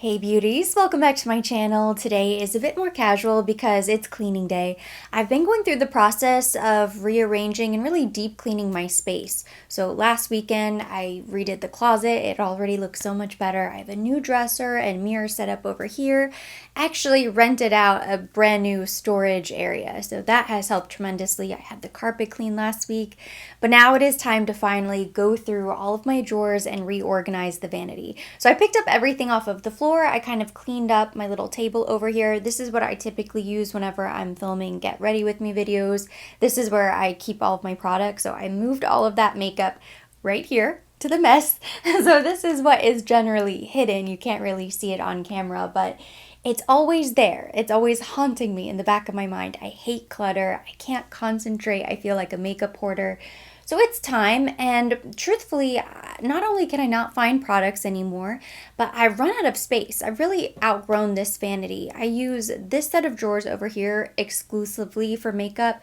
Hey beauties, welcome back to my channel. Today is a bit more casual because it's cleaning day. I've been going through the process of rearranging and really deep cleaning my space. So last weekend I redid the closet. It already looks so much better. I have a new dresser and mirror set up over here. Actually rented out a brand new storage area. So that has helped tremendously. I had the carpet cleaned last week, but now it is time to finally go through all of my drawers and reorganize the vanity. So I picked up everything off of the floor. I kind of cleaned up my little table over here. This is what I typically use whenever I'm filming Get Ready With Me videos. This is where I keep all of my products. So I moved all of that makeup right here to the mess. So this is what is generally hidden. You can't really see it on camera, but it's always there. It's always haunting me in the back of my mind. I hate clutter. I can't concentrate. I feel like a makeup hoarder. So it's time, and truthfully, not only can I not find products anymore, but I've run out of space. I've really outgrown this vanity. I use this set of drawers over here exclusively for makeup.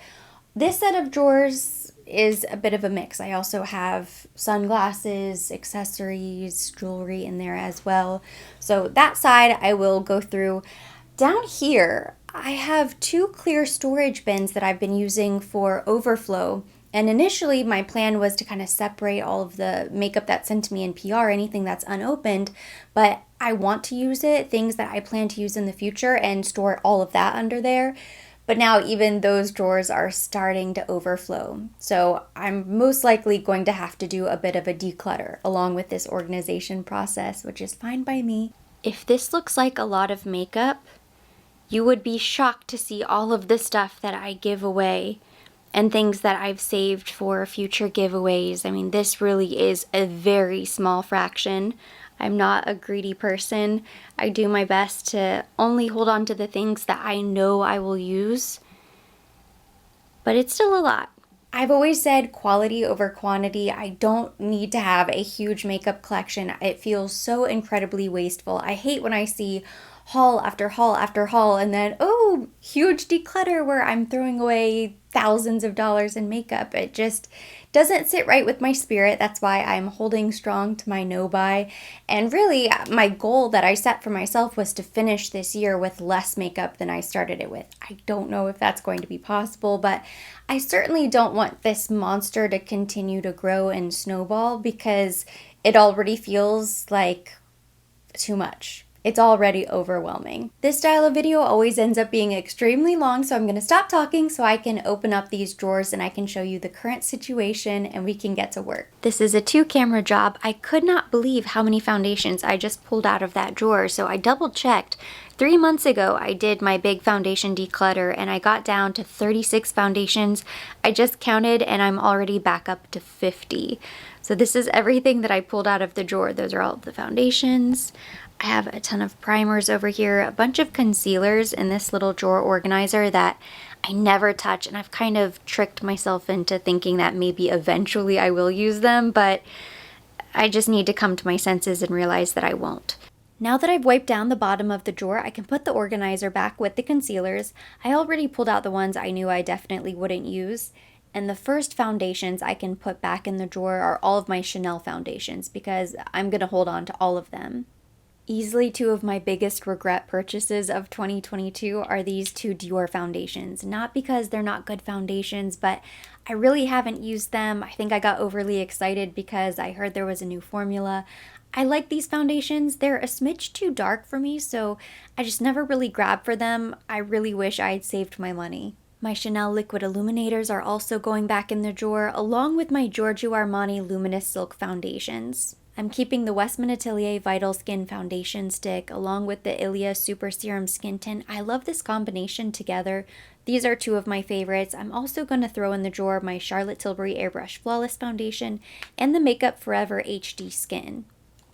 This set of drawers is a bit of a mix. I also have sunglasses, accessories, jewelry in there as well. So that side I will go through. Down here, I have two clear storage bins that I've been using for overflow. And initially, my plan was to kind of separate all of the makeup that's sent to me in PR, anything that's unopened, but I want to use it, things that I plan to use in the future, and store all of that under there. But now even those drawers are starting to overflow. So I'm most likely going to have to do a bit of a declutter along with this organization process, which is fine by me. If this looks like a lot of makeup, you would be shocked to see all of the stuff that I give away and things that I've saved for future giveaways. I mean, this really is a very small fraction. I'm not a greedy person. I do my best to only hold on to the things that I know I will use, but it's still a lot. I've always said quality over quantity. I don't need to have a huge makeup collection. It feels so incredibly wasteful. I hate when I see haul after haul after haul and then, oh, huge declutter where I'm throwing away thousands of dollars in makeup. It just doesn't sit right with my spirit. That's why I'm holding strong to my no buy. And really, my goal that I set for myself was to finish this year with less makeup than I started it with. I don't know if that's going to be possible, but I certainly don't want this monster to continue to grow and snowball because it already feels like too much. It's already overwhelming. This style of video always ends up being extremely long, so I'm going to stop talking so I can open up these drawers and I can show you the current situation and we can get to work. This is a 2-camera job. I could not believe how many foundations I just pulled out of that drawer, so I double checked. 3 months ago, I did my big foundation declutter and I got down to 36 foundations. I just counted and I'm already back up to 50. So this is everything that I pulled out of the drawer. Those are all of the foundations. I have a ton of primers over here, a bunch of concealers in this little drawer organizer that I never touch, and I've kind of tricked myself into thinking that maybe eventually I will use them, but I just need to come to my senses and realize that I won't. Now that I've wiped down the bottom of the drawer, I can put the organizer back with the concealers. I already pulled out the ones I knew I definitely wouldn't use. And the first foundations I can put back in the drawer are all of my Chanel foundations because I'm going to hold on to all of them. Easily 2 of my biggest regret purchases of 2022 are these 2 Dior foundations. Not because they're not good foundations, but I really haven't used them. I think I got overly excited because I heard there was a new formula. I like these foundations. They're a smidge too dark for me, so I just never really grabbed for them. I really wish I had saved my money. My Chanel liquid illuminators are also going back in the drawer, along with my Giorgio Armani Luminous Silk foundations. I'm keeping the Westman Atelier Vital Skin Foundation Stick along with the Ilia Super Serum Skin Tint. I love this combination together. These are 2 of my favorites. I'm also going to throw in the drawer my Charlotte Tilbury Airbrush Flawless Foundation and the Makeup Forever HD Skin.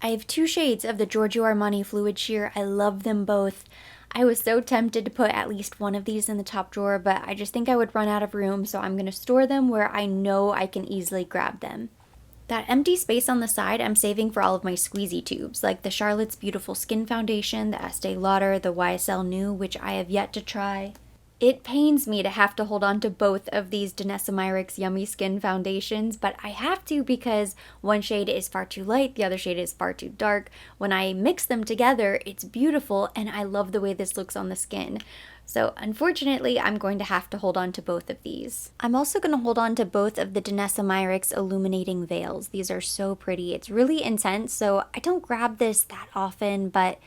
I have 2 shades of the Giorgio Armani Fluid Sheer. I love them both. I was so tempted to put at least one of these in the top drawer, but I just think I would run out of room, so I'm going to store them where I know I can easily grab them. That empty space on the side I'm saving for all of my squeezy tubes, like the Charlotte's Beautiful Skin Foundation, the Estee Lauder, the YSL New, which I have yet to try. It pains me to have to hold on to both of these Danessa Myricks Yummy Skin foundations, but I have to because one shade is far too light, the other shade is far too dark. When I mix them together, it's beautiful, and I love the way this looks on the skin. So unfortunately, I'm going to have to hold on to both of these. I'm also going to hold on to both of the Danessa Myricks Illuminating Veils. These are so pretty. It's really intense, so I don't grab this that often, but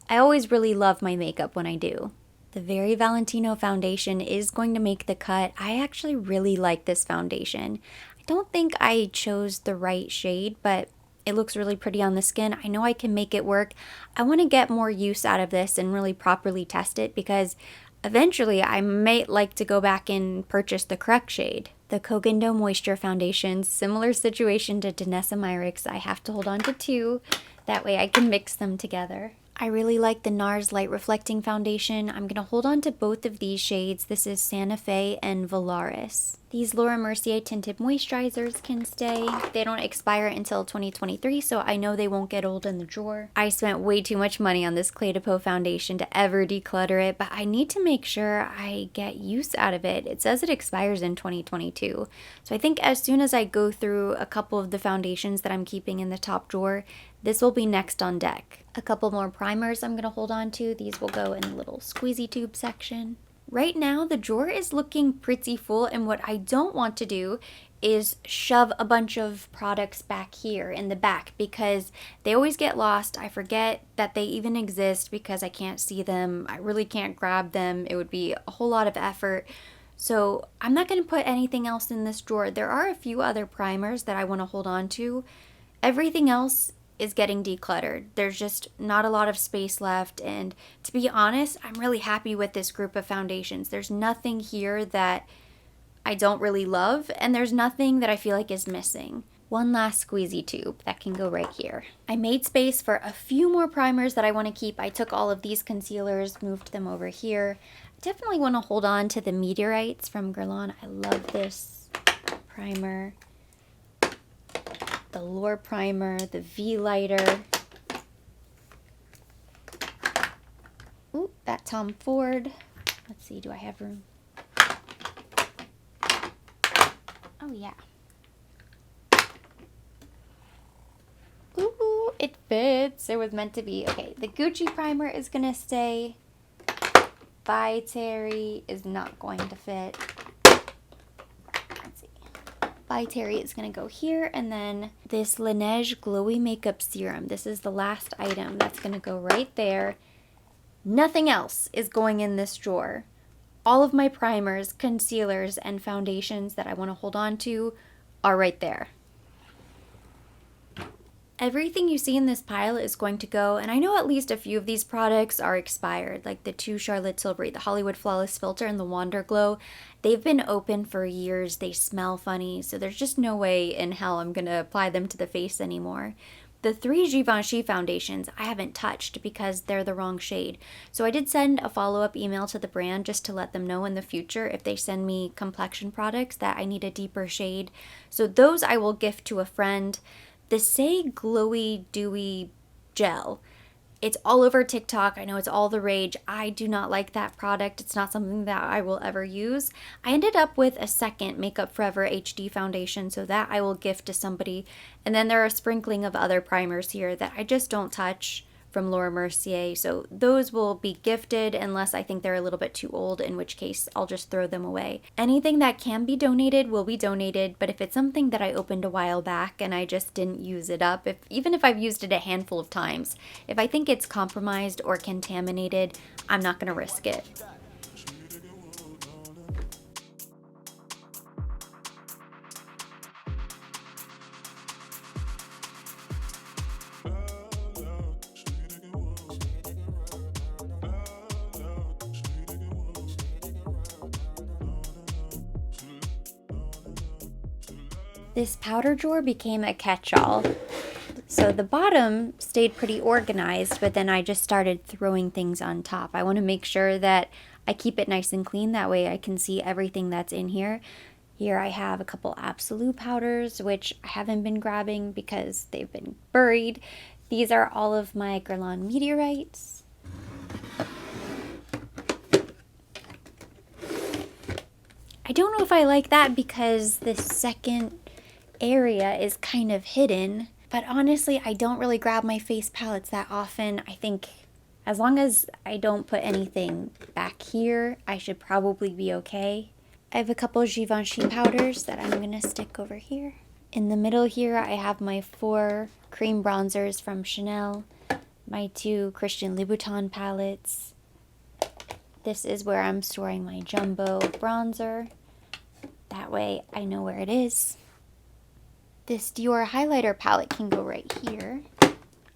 I always really love my makeup when I do. The Very Valentino foundation is going to make the cut. I actually really like this foundation. I don't think I chose the right shade, but it looks really pretty on the skin. I know I can make it work. I want to get more use out of this and really properly test it because eventually I might like to go back and purchase the correct shade. The Kogendo Moisture Foundation, similar situation to Danessa Myricks. I have to hold on to two. That way I can mix them together. I really like the NARS Light Reflecting Foundation. I'm going to hold on to both of these shades. This is Santa Fe and Valaris. These Laura Mercier tinted moisturizers can stay. They don't expire until 2023, so I know they won't get old in the drawer. I spent way too much money on this Clé de Peau foundation to ever declutter it, but I need to make sure I get use out of it. It says it expires in 2022. So I think as soon as I go through a couple of the foundations that I'm keeping in the top drawer, this will be next on deck. A couple more primers I'm going to hold on to. These will go in the little squeezy tube section. Right now, the drawer is looking pretty full, and what I don't want to do is shove a bunch of products back here in the back because they always get lost. I forget that they even exist because I can't see them. I really can't grab them. It would be a whole lot of effort. So I'm not going to put anything else in this drawer. There are a few other primers that I want to hold on to. Everything else is getting decluttered. There's just not a lot of space left, and to be honest, I'm really happy with this group of foundations. There's nothing here that I don't really love, and there's nothing that I feel like is missing. One last squeezy tube that can go right here. I made space for a few more primers that I want to keep. I took all of these concealers, moved them over here. I definitely want to hold on to the Meteorites from Guerlain. I love this primer. The Lure primer, the V lighter. Ooh, that Tom Ford. Let's see, do I have room? Oh yeah. Ooh, it fits. It was meant to be. Okay, the Gucci primer is gonna stay. By Terry is not going to fit. By Terry is going to go here, and then this Laneige Glowy Makeup Serum. This is the last item that's going to go right there. Nothing else is going in this drawer. All of my primers, concealers, and foundations that I want to hold on to are right there. Everything you see in this pile is going to go, and I know at least a few of these products are expired, like the two Charlotte Tilbury, the Hollywood Flawless Filter and the Wander Glow. They've been open for years, they smell funny, so there's just no way in hell I'm gonna apply them to the face anymore. The three Givenchy foundations I haven't touched because they're the wrong shade. So I did send a follow-up email to the brand just to let them know in the future if they send me Complexion products that I need a deeper shade. So those I will gift to a friend. The Say Glowy Dewy Gel. It's all over TikTok. I know it's all the rage. I do not like that product. It's not something that I will ever use. I ended up with a second Makeup Forever HD foundation, so that I will gift to somebody. And then there are a sprinkling of other primers here that I just don't touch from Laura Mercier. So those will be gifted unless I think they're a little bit too old, in which case I'll just throw them away. Anything that can be donated will be donated, but if it's something that I opened a while back and I just didn't use it up, even if I've used it a handful of times, if I think it's compromised or contaminated, I'm not gonna risk it. This powder drawer became a catch-all. So the bottom stayed pretty organized, but then I just started throwing things on top. I want to make sure that I keep it nice and clean. That way I can see everything that's in here. Here I have a couple Absolute powders, which I haven't been grabbing because they've been buried. These are all of my Guerlain Meteorites. I don't know if I like that because the second area is kind of hidden. But honestly, I don't really grab my face palettes that often. I think as long as I don't put anything back here, I should probably be okay. I have a couple Givenchy powders that I'm going to stick over here. In the middle here, I have my 4 cream bronzers from Chanel, my 2 Christian Louboutin palettes. This is where I'm storing my jumbo bronzer. That way I know where it is. This Dior highlighter palette can go right here.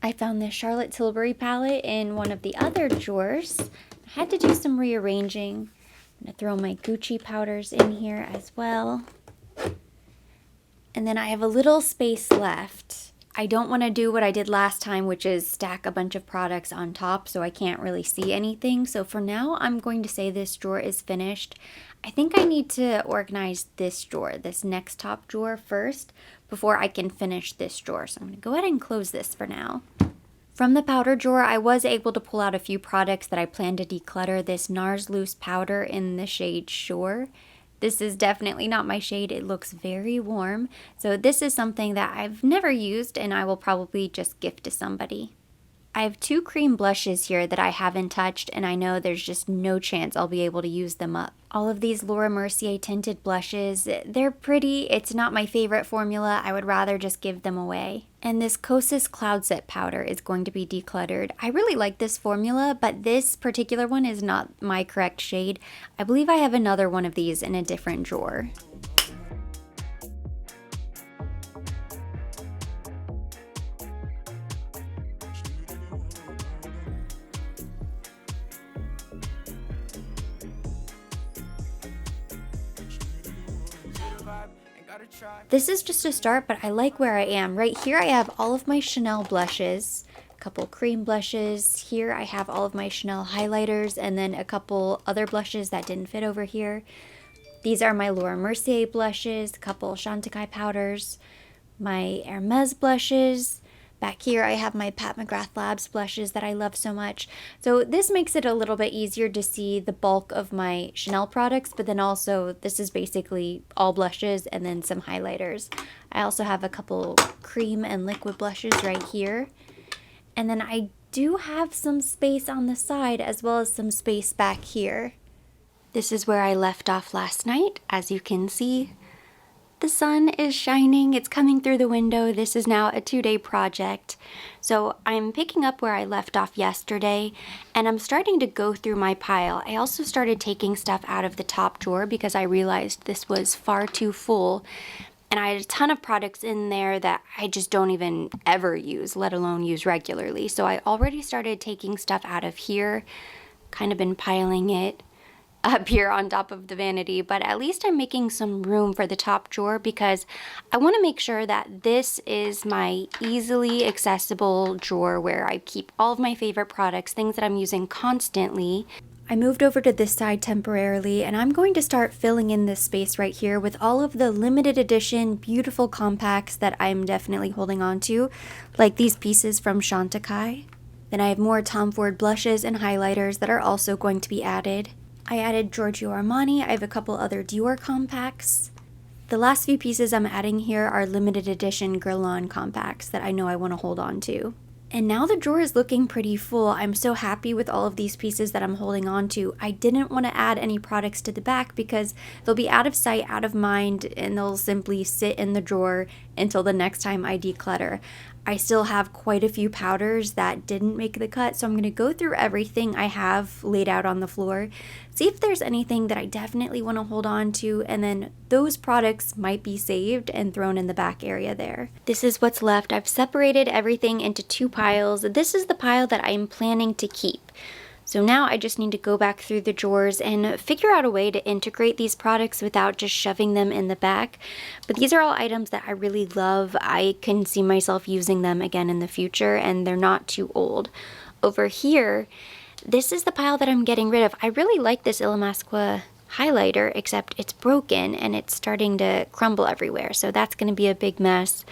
I found this Charlotte Tilbury palette in one of the other drawers. I had to do some rearranging. I'm going to throw my Gucci powders in here as well. And then I have a little space left. I don't want to do what I did last time, which is stack a bunch of products on top so I can't really see anything. So for now, I'm going to say this drawer is finished. I think I need to organize this drawer, this next top drawer first, before I can finish this drawer. So I'm going to go ahead and close this for now. From the powder drawer, I was able to pull out a few products that I plan to declutter. This NARS Loose powder in the shade Shore. This is definitely not my shade. It looks very warm. So this is something that I've never used and I will probably just gift to somebody. I have 2 cream blushes here that I haven't touched and I know there's just no chance I'll be able to use them up. All of these Laura Mercier tinted blushes, they're pretty. It's not my favorite formula. I would rather just give them away. And this Kosas Cloud Set powder is going to be decluttered. I really like this formula, but this particular one is not my correct shade. I believe I have another one of these in a different drawer. This is just a start, but I like where I am. Right here I have all of my Chanel blushes, a couple cream blushes. Here I have all of my Chanel highlighters and then a couple other blushes that didn't fit over here. These are my Laura Mercier blushes, a couple Chantecaille powders, my Hermes blushes. Back here I have my Pat McGrath Labs blushes that I love so much. So this makes it a little bit easier to see the bulk of my Chanel products, but then also this is basically all blushes and then some highlighters. I also have a couple cream and liquid blushes right here. And then I do have some space on the side as well as some space back here. This is where I left off last night, as you can see. The sun is shining, it's coming through the window. This is now a 2-day project. So I'm picking up where I left off yesterday and I'm starting to go through my pile. I also started taking stuff out of the top drawer because I realized this was far too full. And I had a ton of products in there that I just don't even ever use, let alone use regularly. So I already started taking stuff out of here, kind of been piling it up here on top of the vanity, but at least I'm making some room for the top drawer because I want to make sure that this is my easily accessible drawer where I keep all of my favorite products, things that I'm using constantly. I moved over to this side temporarily and I'm going to start filling in this space right here with all of the limited edition beautiful compacts that I'm definitely holding on to, like these pieces from Chantecaille. Then I have more Tom Ford blushes and highlighters that are also going to be added. I added Giorgio Armani. I have a couple other Dior compacts. The last few pieces I'm adding here are limited edition Guerlain compacts that I know I want to hold on to. And now the drawer is looking pretty full. I'm so happy with all of these pieces that I'm holding on to. I didn't want to add any products to the back because they'll be out of sight, out of mind, and they'll simply sit in the drawer until the next time I declutter. I still have quite a few powders that didn't make the cut, so I'm going to go through everything I have laid out on the floor, see if there's anything that I definitely want to hold on to, and then those products might be saved and thrown in the back area there. This is what's left. I've separated everything into 2 piles. This is the pile that I'm planning to keep. So now I just need to go back through the drawers and figure out a way to integrate these products without just shoving them in the back. But these are all items that I really love. I can see myself using them again in the future and they're not too old. Over here, this is the pile that I'm getting rid of. I really like this Illamasqua highlighter, except it's broken and it's starting to crumble everywhere. So that's going to be a big mess.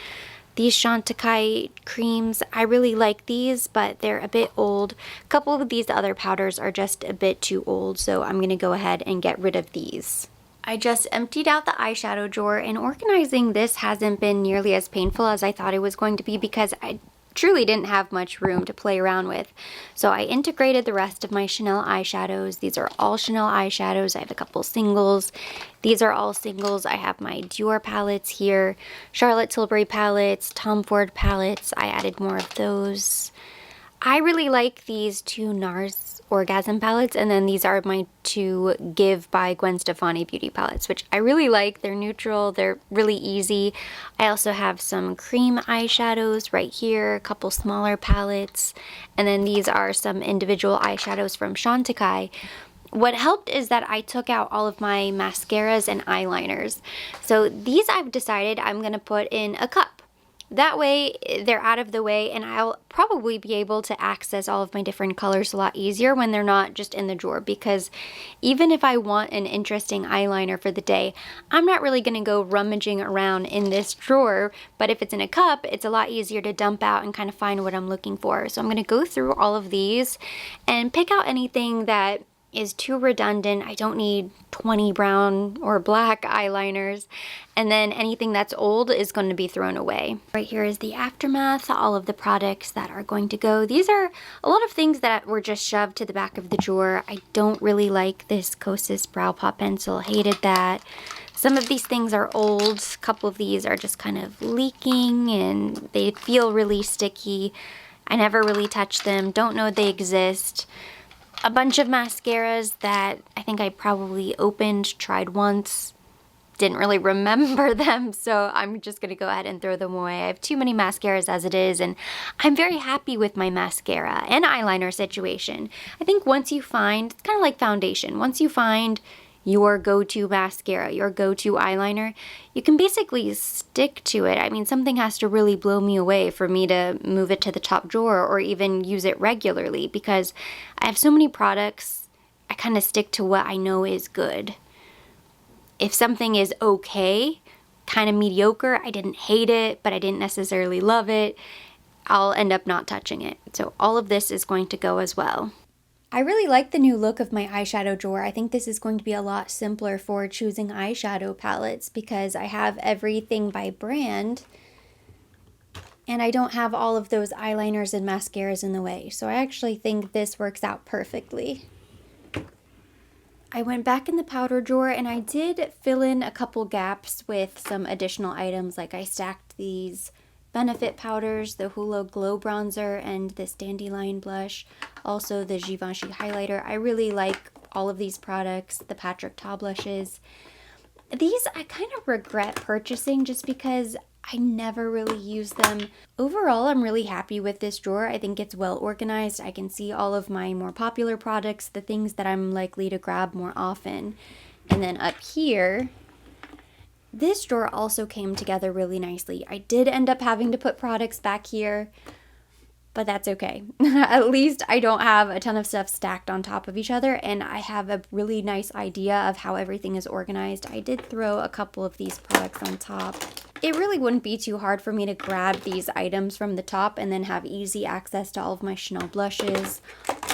These Chantecaille creams, I really like these, but they're a bit old. A couple of these other powders are just a bit too old, so I'm going to go ahead and get rid of these. I just emptied out the eyeshadow drawer, and organizing this hasn't been nearly as painful as I thought it was going to be because I truly didn't have much room to play around with. So I integrated the rest of my Chanel eyeshadows. These are all Chanel eyeshadows. I have a couple singles. These are all singles. I have my Dior palettes here, Charlotte Tilbury palettes, Tom Ford palettes. I added more of those. I really like these two NARS Orgasm palettes, and then these are my two Give by Gwen Stefani beauty palettes, which I really like. They're neutral, they're really easy. I also have some cream eyeshadows right here, a couple smaller palettes, and then these are some individual eyeshadows from Chantecaille. What helped is that I took out all of my mascaras and eyeliners. So these I've decided I'm going to put in a cup. That way they're out of the way, and I'll probably be able to access all of my different colors a lot easier when they're not just in the drawer, because even if I want an interesting eyeliner for the day, I'm not really going to go rummaging around in this drawer, but if it's in a cup, it's a lot easier to dump out and kind of find what I'm looking for. So I'm going to go through all of these and pick out anything that is too redundant. I don't need 20 brown or black eyeliners. And then anything that's old is going to be thrown away. Right here is the aftermath, all of the products that are going to go. These are a lot of things that were just shoved to the back of the drawer. I don't really like this Kosas Brow Pot Pencil. Hated that. Some of these things are old. A couple of these are just kind of leaking and they feel really sticky. I never really touch them. Don't know they exist. A bunch of mascaras that I think I probably opened, tried once, didn't really remember them, so I'm just going to go ahead and throw them away. I have too many mascaras as it is, and I'm very happy with my mascara and eyeliner situation. I think once you find, it's kind of like foundation, once you find your go-to mascara, your go-to eyeliner, you can basically stick to it. I mean, something has to really blow me away for me to move it to the top drawer or even use it regularly, because I have so many products, I kind of stick to what I know is good. If something is okay, kind of mediocre, I didn't hate it, but I didn't necessarily love it, I'll end up not touching it. So all of this is going to go as well. I really like the new look of my eyeshadow drawer. I think this is going to be a lot simpler for choosing eyeshadow palettes because I have everything by brand and I don't have all of those eyeliners and mascaras in the way. So I actually think this works out perfectly. I went back in the powder drawer and I did fill in a couple gaps with some additional items. Like I stacked these Benefit powders, the Hoola Glow Bronzer, and this Dandelion Blush. Also the Givenchy Highlighter. I really like all of these products, the Patrick Ta blushes. These I kind of regret purchasing just because I never really use them. Overall, I'm really happy with this drawer. I think it's well organized. I can see all of my more popular products, the things that I'm likely to grab more often. And then up here, this drawer also came together really nicely. I did end up having to put products back here, but that's okay. At least I don't have a ton of stuff stacked on top of each other, and I have a really nice idea of how everything is organized. I did throw a couple of these products on top. It really wouldn't be too hard for me to grab these items from the top and then have easy access to all of my Chanel blushes,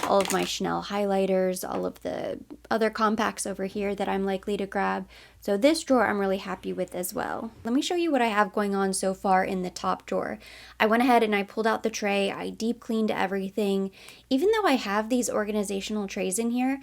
all of my Chanel highlighters, all of the other compacts over here that I'm likely to grab. So this drawer I'm really happy with as well. Let me show you what I have going on so far in the top drawer. I went ahead and I pulled out the tray, I deep cleaned everything. Even though I have these organizational trays in here,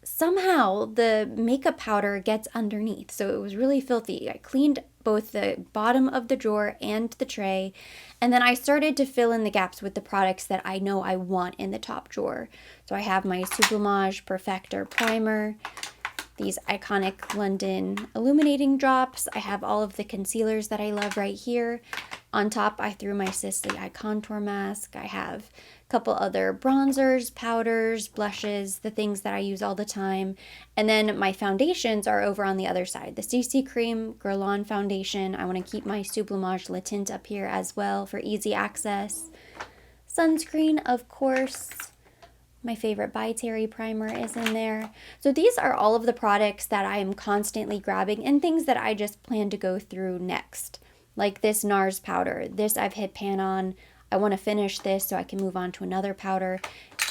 somehow the makeup powder gets underneath, so it was really filthy. I cleaned both the bottom of the drawer and the tray, and then I started to fill in the gaps with the products that I know I want in the top drawer. So I have my Sublimage Perfector Primer, these iconic London illuminating drops. I have all of the concealers that I love right here. On top, I threw my Sisley Eye Contour Mask. I have a couple other bronzers, powders, blushes, the things that I use all the time. And then my foundations are over on the other side. The CC Cream Guerlain Foundation. I want to keep my Sublimage Le Tint up here as well for easy access. Sunscreen, of course. My favorite By Terry primer is in there. So these are all of the products that I am constantly grabbing and things that I just plan to go through next. Like this NARS powder. This I've hit pan on. I want to finish this so I can move on to another powder.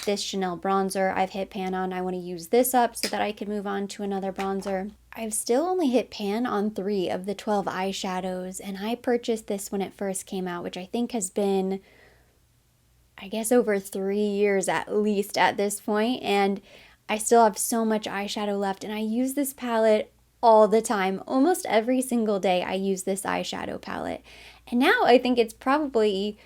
This Chanel bronzer I've hit pan on. I want to use this up so that I can move on to another bronzer. I've still only hit pan on 3 of the 12 eyeshadows, and I purchased this when it first came out, which I think has been, I guess, over 3 years at least at this point, and I still have so much eyeshadow left, and I use this palette all the time. Almost every single day I use this eyeshadow palette. And now I think it's probably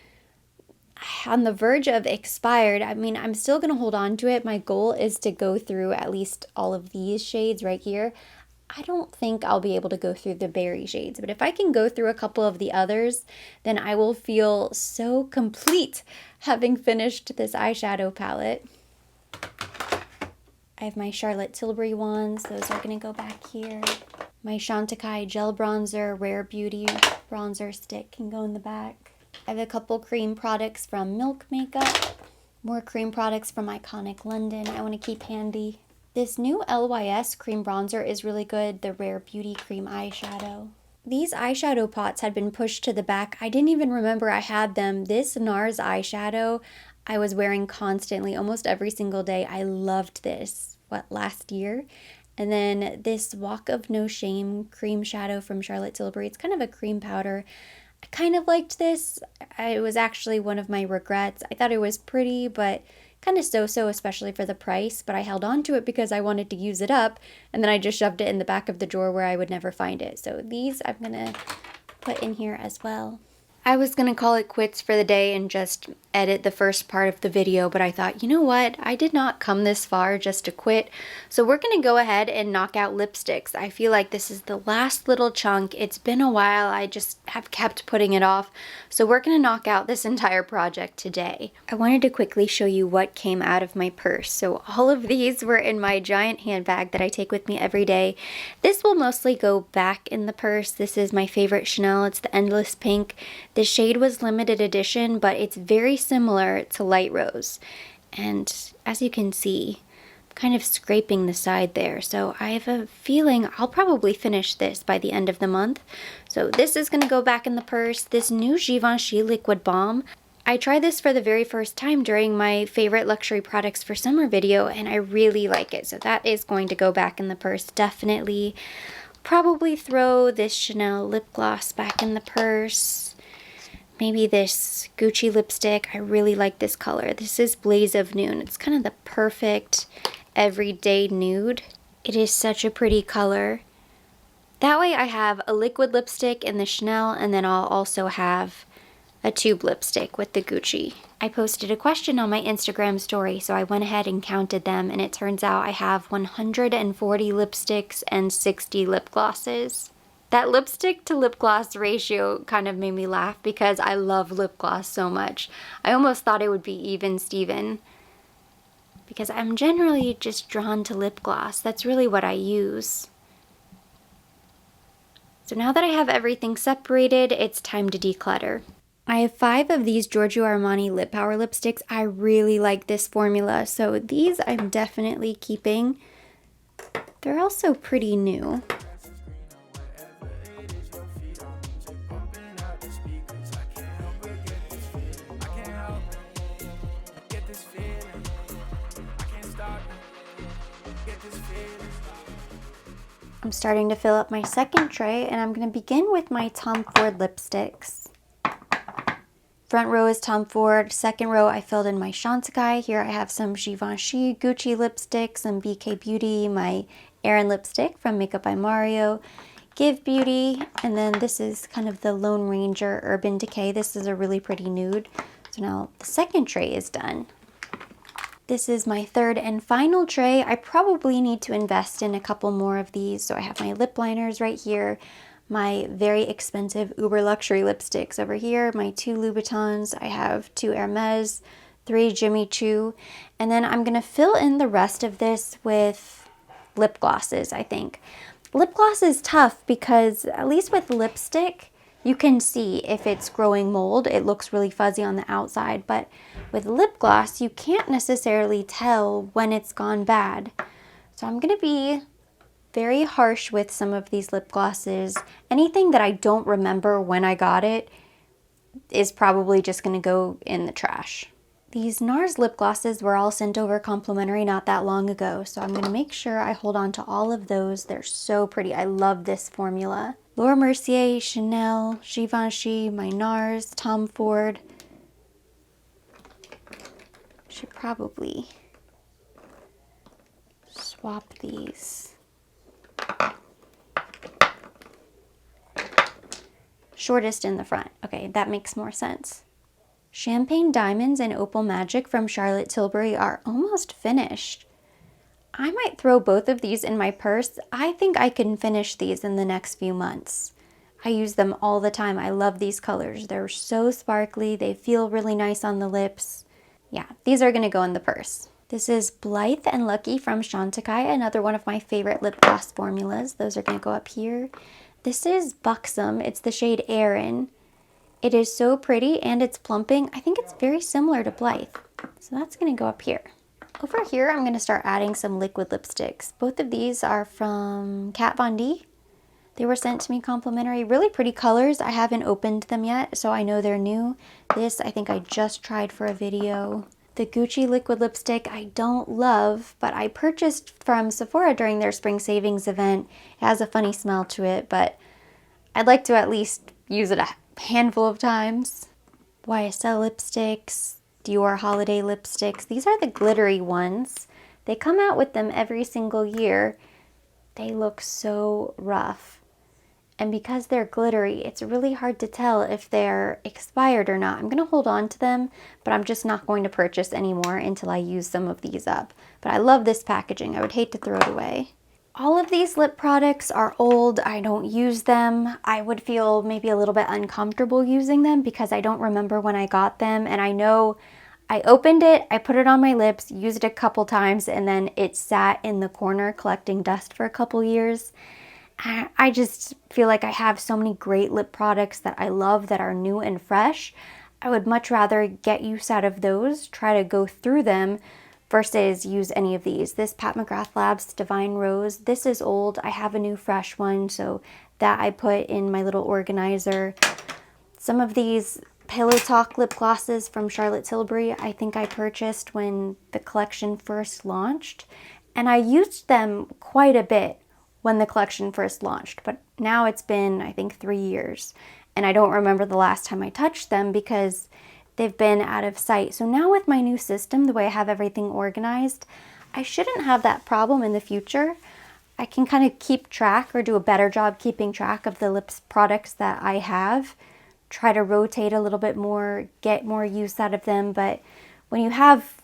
on the verge of expired. I mean, I'm still going to hold on to it. My goal is to go through at least all of these shades right here. I don't think I'll be able to go through the berry shades, but if I can go through a couple of the others, then I will feel so complete having finished this eyeshadow palette. I have my Charlotte Tilbury ones. Those are going to go back here. My Chantecaille Gel Bronzer, Rare Beauty Bronzer Stick can go in the back. I have a couple cream products from Milk Makeup. More cream products from Iconic London I want to keep handy. This new LYS cream bronzer is really good, the Rare Beauty Cream Eyeshadow. These eyeshadow pots had been pushed to the back. I didn't even remember I had them. This NARS eyeshadow I was wearing constantly, almost every single day. I loved this, last year? And then this Walk of No Shame cream shadow from Charlotte Tilbury. It's kind of a cream powder. I kind of liked this. It was actually one of my regrets. I thought it was pretty, but kind of so-so, especially for the price, but I held on to it because I wanted to use it up, and then I just shoved it in the back of the drawer where I would never find it. So these I'm gonna put in here as well. I was gonna call it quits for the day and just edit the first part of the video, but I thought, you know what? I did not come this far just to quit. So we're gonna go ahead and knock out lipsticks. I feel like this is the last little chunk. It's been a while. I just have kept putting it off. So we're gonna knock out this entire project today. I wanted to quickly show you what came out of my purse. So all of these were in my giant handbag that I take with me every day. This will mostly go back in the purse. This is my favorite Chanel. It's the Endless Pink. The shade was limited edition, but it's very similar to Light Rose. And as you can see, I'm kind of scraping the side there. So I have a feeling I'll probably finish this by the end of the month. So this is going to go back in the purse. This new Givenchy Liquid Balm, I tried this for the very first time during my favorite luxury products for summer video, and I really like it. So that is going to go back in the purse, definitely. Probably throw this Chanel lip gloss back in the purse. Maybe this Gucci lipstick. I really like this color. This is Blaze of Noon. It's kind of the perfect everyday nude. It is such a pretty color. That way I have a liquid lipstick in the Chanel, and then I'll also have a tube lipstick with the Gucci. I posted a question on my Instagram story, so I went ahead and counted them, and it turns out I have 140 lipsticks and 60 lip glosses. That lipstick to lip gloss ratio kind of made me laugh because I love lip gloss so much. I almost thought it would be even Steven because I'm generally just drawn to lip gloss. That's really what I use. So now that I have everything separated, it's time to declutter. I have 5 of these Giorgio Armani Lip Power lipsticks. I really like this formula, so these I'm definitely keeping. They're also pretty new. I'm starting to fill up my second tray, and I'm going to begin with my Tom Ford lipsticks. Front row is Tom Ford. Second row I filled in my Chantecaille. Here I have some Givenchy Gucci lipsticks, some BK Beauty, my Erin lipstick from Makeup by Mario, Give Beauty, and then this is kind of the Lone Ranger Urban Decay. This is a really pretty nude. So now the second tray is done. This is my third and final tray. I probably need to invest in a couple more of these. So I have my lip liners right here, my very expensive uber luxury lipsticks over here, my 2 Louboutins, I have 2 Hermes, 3 Jimmy Choo, and then I'm gonna fill in the rest of this with lip glosses, I think. Lip gloss is tough because at least with lipstick, you can see if it's growing mold. It looks really fuzzy on the outside, but with lip gloss, you can't necessarily tell when it's gone bad. So I'm gonna be very harsh with some of these lip glosses. Anything that I don't remember when I got it is probably just gonna go in the trash. These NARS lip glosses were all sent over complimentary not that long ago, so I'm going to make sure I hold on to all of those. They're so pretty. I love this formula. Laura Mercier, Chanel, Givenchy, my NARS, Tom Ford. Should probably swap these. Shortest in the front. Okay, that makes more sense. Champagne Diamonds and Opal Magic from Charlotte Tilbury are almost finished. I might throw both of these in my purse. I think I can finish these in the next few months. I use them all the time. I love these colors. They're so sparkly. They feel really nice on the lips. Yeah, these are going to go in the purse. This is Blythe and Lucky from Chantecaille, another one of my favorite lip gloss formulas. Those are going to go up here. This is Buxom. It's the shade Erin. It is so pretty and it's plumping. I think it's very similar to Blythe. So that's going to go up here. Over here, I'm going to start adding some liquid lipsticks. Both of these are from Kat Von D. They were sent to me complimentary. Really pretty colors. I haven't opened them yet, so I know they're new. This, I think I just tried for a video. The Gucci liquid lipstick I don't love, but I purchased from Sephora during their spring savings event. It has a funny smell to it, but I'd like to at least use it a handful of times. YSL lipsticks, Dior holiday lipsticks. These are the glittery ones. They come out with them every single year. They look so rough. And because they're glittery, it's really hard to tell if they're expired or not. I'm going to hold on to them, but I'm just not going to purchase any more until I use some of these up. But I love this packaging. I would hate to throw it away. All of these lip products are old. I don't use them. I would feel maybe a little bit uncomfortable using them because I don't remember when I got them. And I know I opened it, I put it on my lips, used it a couple times, and then it sat in the corner collecting dust for a couple years. I just feel like I have so many great lip products that I love that are new and fresh. I would much rather get use out of those, try to go through them, versus use any of these. This Pat McGrath Labs Divine Rose, this is old. I have a new fresh one, so that I put in my little organizer. Some of these Pillow Talk lip glosses from Charlotte Tilbury, I think I purchased when the collection first launched, and I used them quite a bit when the collection first launched, but now it's been, I think, 3 years, and I don't remember the last time I touched them because they've been out of sight. So now with my new system, the way I have everything organized, I shouldn't have that problem in the future. I can kind of keep track or do a better job keeping track of the lips products that I have, try to rotate a little bit more, get more use out of them. But when you have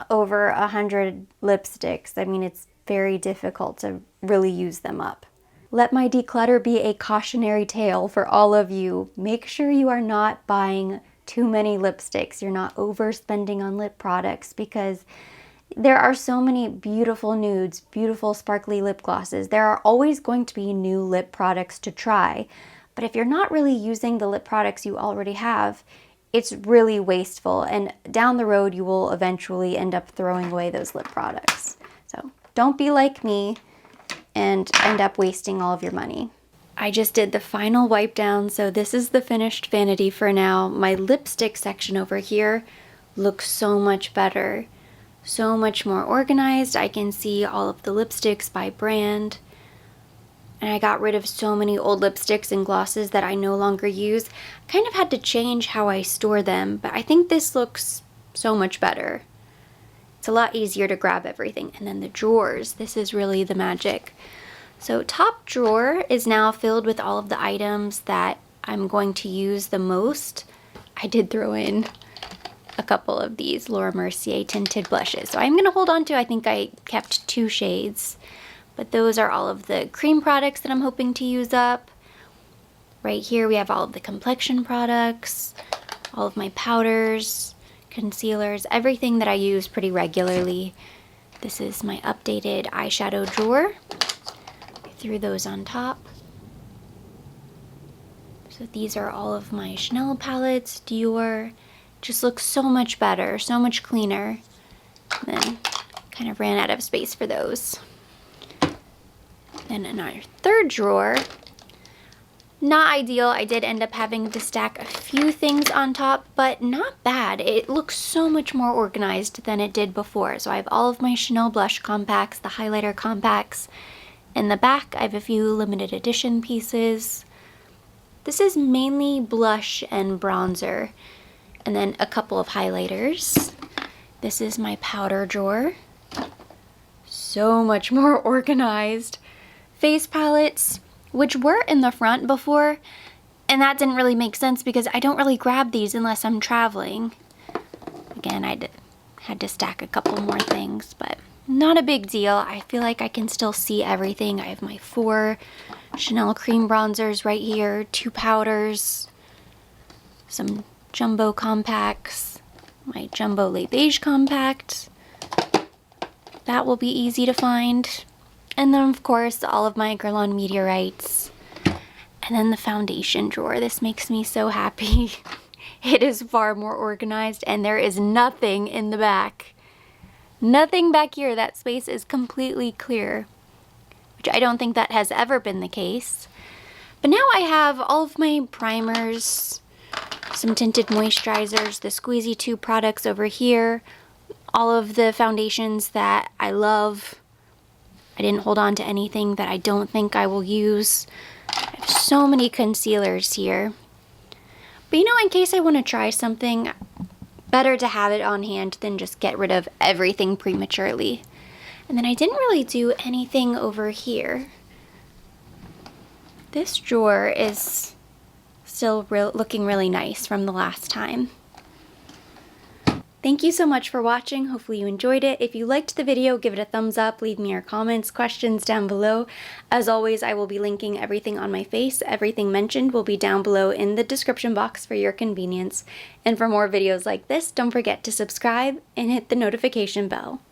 over 100 lipsticks, I mean, it's very difficult to really use them up. Let my declutter be a cautionary tale for all of you. Make sure you are not buying too many lipsticks. You're not overspending on lip products because there are so many beautiful nudes, beautiful sparkly lip glosses. There are always going to be new lip products to try. But if you're not really using the lip products you already have, it's really wasteful. And down the road, you will eventually end up throwing away those lip products. So don't be like me and end up wasting all of your money. I just did the final wipe down, so this is the finished vanity for now. My lipstick section over here looks so much better, so much more organized. I can see all of the lipsticks by brand, and I got rid of so many old lipsticks and glosses that I no longer use. I kind of had to change how I store them, but I think this looks so much better. It's a lot easier to grab everything. And then the drawers, this is really the magic. So top drawer is now filled with all of the items that I'm going to use the most. I did throw in a couple of these Laura Mercier tinted blushes. So I'm going to hold on to, I think I kept 2 shades. But those are all of the cream products that I'm hoping to use up. Right here we have all of the Complexion products, all of my powders, concealers, everything that I use pretty regularly. This is my updated eyeshadow drawer. I threw those on top. So these are all of my Chanel palettes, Dior. Just looks so much better, so much cleaner. And then kind of ran out of space for those. Then in our third drawer, Not ideal. I did end up having to stack a few things on top, but not bad. It looks so much more organized than it did before. So I have all of my Chanel blush compacts, the highlighter compacts. In the back, I have a few limited edition pieces. This is mainly blush and bronzer, and then a couple of highlighters. This is my powder drawer. So much more organized. Face palettes, which were in the front before, and that didn't really make sense because I don't really grab these unless I'm traveling. Again, I had to stack a couple more things, but not a big deal. I feel like I can still see everything. I have my 4 Chanel cream bronzers right here, 2 powders, some jumbo compacts, my jumbo Le Beige compact. That will be easy to find. And then, of course, all of my Guerlain Meteorites. And then the foundation drawer. This makes me so happy. It is far more organized, and there is nothing in the back. Nothing back here. That space is completely clear, which I don't think that has ever been the case. But now I have all of my primers, some tinted moisturizers, the Squeezy 2 products over here, all of the foundations that I love. I didn't hold on to anything that I don't think I will use. I have so many concealers here. But you know, in case I want to try something, better to have it on hand than just get rid of everything prematurely. And then I didn't really do anything over here. This drawer is still looking really nice from the last time. Thank you so much for watching. Hopefully you enjoyed it. If you liked the video, give it a thumbs up, leave me your comments, questions down below. As always, I will be linking everything on my face. Everything mentioned will be down below in the description box for your convenience. And for more videos like this, don't forget to subscribe and hit the notification bell.